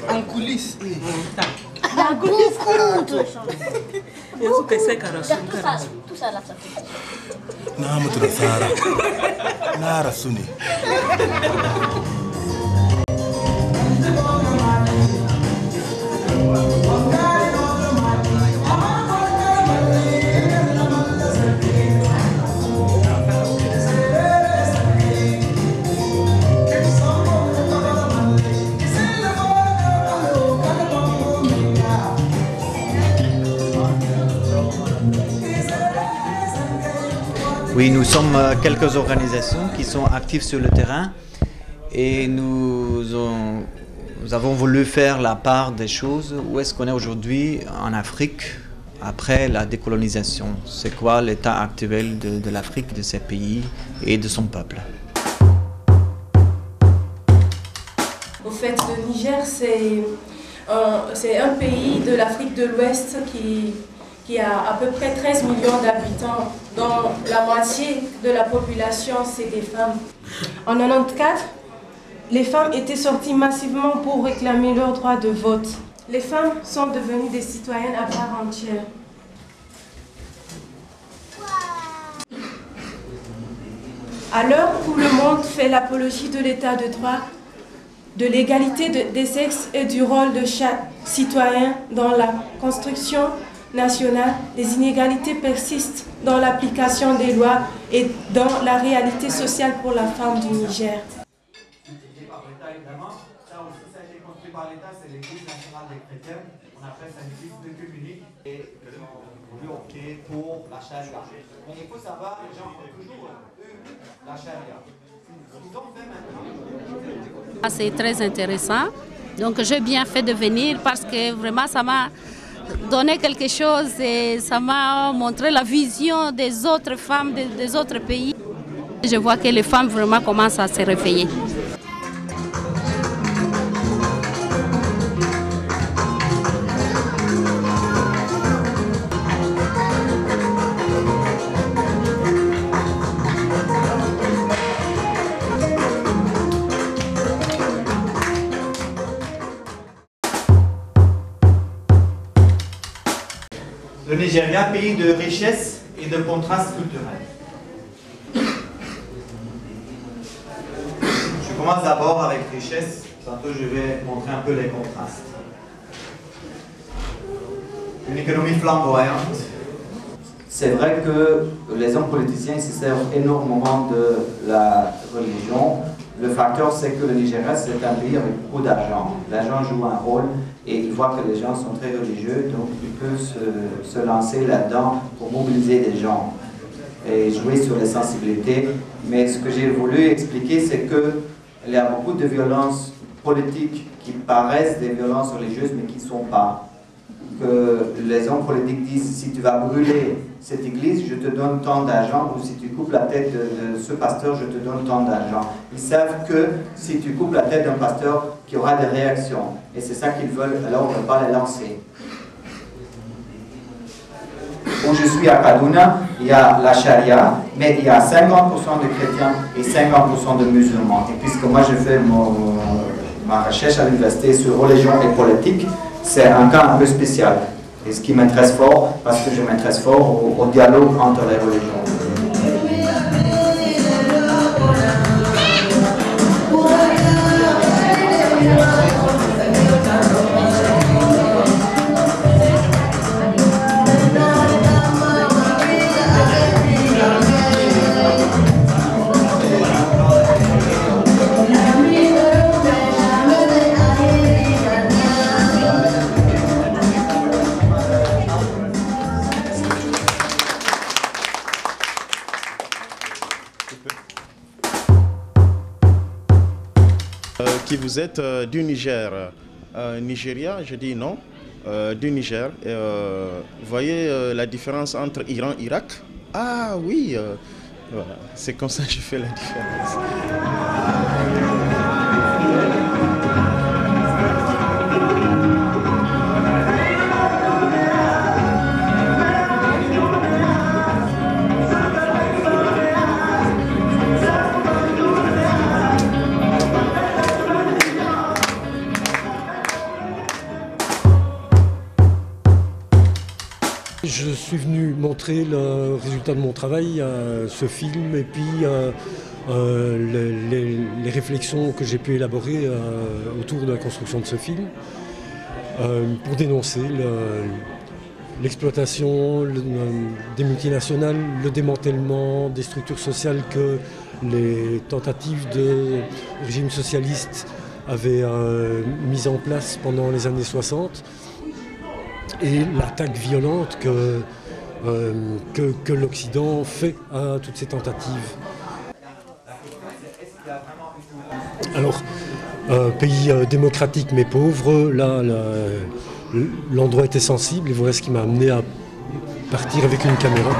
En coulisses. La beaucoup de choses. Tout ça là, ça fait. Na mutu da Sara. Na rasu ne. Oui, nous sommes quelques organisations qui sont actives sur le terrain et nous avons voulu faire la part des choses. Où est-ce qu'on est aujourd'hui en Afrique après la décolonisation? C'est quoi l'état actuel de l'Afrique, de ses pays et de son peuple? Au fait, le Niger, c'est un pays de l'Afrique de l'Ouest qui a à peu près 13 millions d'habitants, dont la moitié de la population, c'est des femmes. En 1994, les femmes étaient sorties massivement pour réclamer leur droit de vote. Les femmes sont devenues des citoyennes à part entière. À l'heure où le monde fait l'apologie de l'état de droit, de l'égalité des sexes et du rôle de chaque citoyen dans la construction nationale, les inégalités persistent dans l'application des lois et dans la réalité sociale pour la femme du Niger. Ça a été construit par l'État, c'est l'Église nationale des chrétiens. On appelle ça une église œcuménique et on opté pour la charia. Mais il faut savoir, les gens ont toujours eu la charia. Ce qu'ils ont fait maintenant. C'est très intéressant. Donc j'ai bien fait de venir parce que vraiment ça m'a donné quelque chose et ça m'a montré la vision des autres femmes des autres pays. Je vois que les femmes vraiment commencent à se réveiller. Le Nigeria, pays de richesse et de contraste culturel. Je commence d'abord avec richesse, tantôt je vais montrer un peu les contrastes. Une économie flamboyante. C'est vrai que les hommes politiciens se servent énormément de la religion. Le facteur, c'est que le Nigeria, c'est un pays avec beaucoup d'argent. L'argent joue un rôle et ils voient que les gens sont très religieux, donc ils peuvent se lancer là-dedans pour mobiliser des gens et jouer sur les sensibilités. Mais ce que j'ai voulu expliquer, c'est qu'il y a beaucoup de violences politiques qui paraissent des violences religieuses, mais qui ne sont pas. Que les hommes politiques disent, si tu vas brûler cette église, je te donne tant d'argent, ou si tu coupes la tête de ce pasteur, je te donne tant d'argent. Ils savent que si tu coupes la tête d'un pasteur, qu'il y aura des réactions. Et c'est ça qu'ils veulent, alors on ne peut pas les lancer. Où je suis à Kaduna, il y a la charia, mais il y a 50% de chrétiens et 50% de musulmans. Et puisque moi je fais ma recherche à l'université sur religion et politique, c'est un cas un peu spécial. Et ce qui m'intéresse fort, parce que je m'intéresse fort au dialogue entre les religions. Qui vous êtes du Niger. Nigeria, je dis non, du Niger. Vous voyez la différence entre Iran et Irak? Ah oui, voilà, c'est comme ça que je fais la différence. je suis venu montrer le résultat de mon travail, ce film, et puis les réflexions que j'ai pu élaborer autour de la construction de ce film, pour dénoncer l'exploitation des multinationales, le démantèlement des structures sociales que les tentatives de régime socialiste avaient mises en place pendant les années 60, et l'attaque violente que l'Occident fait à toutes ces tentatives. Alors, pays démocratique mais pauvre, là, l'endroit était sensible, et voilà ce qui m'a amené à partir avec une caméra.